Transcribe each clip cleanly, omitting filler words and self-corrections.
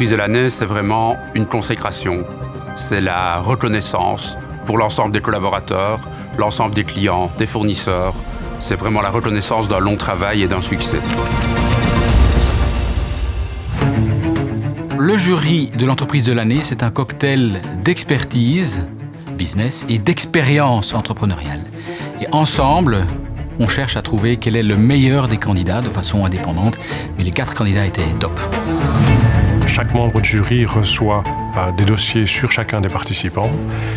Entreprise de l'année, c'est vraiment une consécration. C'est la reconnaissance pour l'ensemble des collaborateurs, l'ensemble des clients, des fournisseurs. C'est vraiment la reconnaissance d'un long travail et d'un succès. Le jury de l'entreprise de l'année, c'est un cocktail d'expertise, business, et d'expérience entrepreneuriale. Et ensemble, on cherche à trouver quel est le meilleur des candidats de façon indépendante. Mais les 4 candidats étaient top. Chaque membre du jury reçoit des dossiers sur chacun des participants.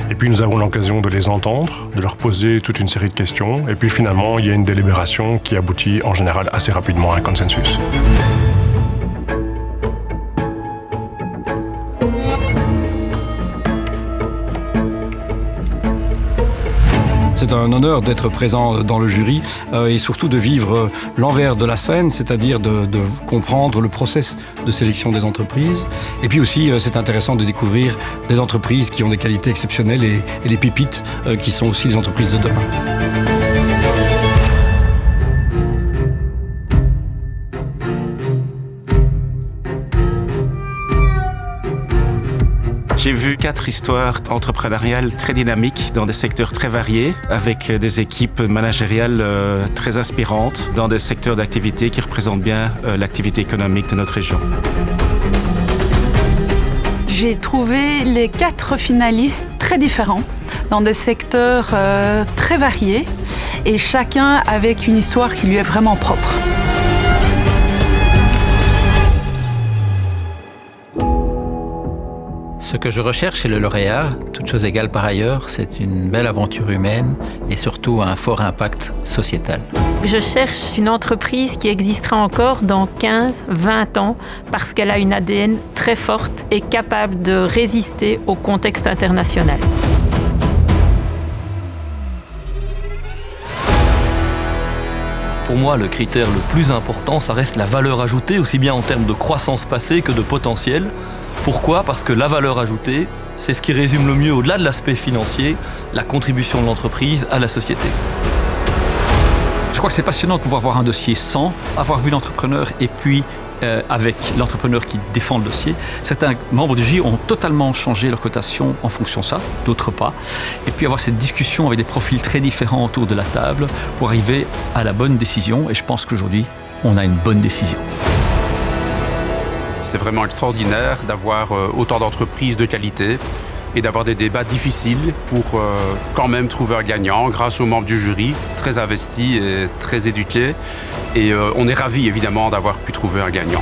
Et puis nous avons l'occasion de les entendre, de leur poser toute une série de questions. Et puis finalement, il y a une délibération qui aboutit en général assez rapidement à un consensus. C'est un honneur d'être présent dans le jury et surtout de vivre l'envers de la scène, c'est-à-dire de comprendre le process de sélection des entreprises. Et puis aussi, c'est intéressant de découvrir des entreprises qui ont des qualités exceptionnelles et les pépites qui sont aussi les entreprises de demain. J'ai vu 4 histoires entrepreneuriales très dynamiques dans des secteurs très variés, avec des équipes managériales très inspirantes, dans des secteurs d'activité qui représentent bien l'activité économique de notre région. J'ai trouvé les 4 finalistes très différents, dans des secteurs très variés, et chacun avec une histoire qui lui est vraiment propre. Ce que je recherche chez le lauréat, toute chose égale par ailleurs, c'est une belle aventure humaine et surtout un fort impact sociétal. Je cherche une entreprise qui existera encore dans 15, 20 ans parce qu'elle a une ADN très forte et capable de résister au contexte international. Pour moi, le critère le plus important, ça reste la valeur ajoutée, aussi bien en termes de croissance passée que de potentiel. Pourquoi ? Parce que la valeur ajoutée, c'est ce qui résume le mieux, au-delà de l'aspect financier, la contribution de l'entreprise à la société. Je crois que c'est passionnant de pouvoir voir un dossier sans avoir vu l'entrepreneur et puis avec l'entrepreneur qui défend le dossier. Certains membres du jury ont totalement changé leur cotation en fonction de ça, d'autres pas. Et puis avoir cette discussion avec des profils très différents autour de la table pour arriver à la bonne décision. Et je pense qu'aujourd'hui, on a une bonne décision. C'est vraiment extraordinaire d'avoir autant d'entreprises de qualité et d'avoir des débats difficiles pour quand même trouver un gagnant grâce aux membres du jury, très investis et très éduqués. Et on est ravis évidemment d'avoir pu trouver un gagnant.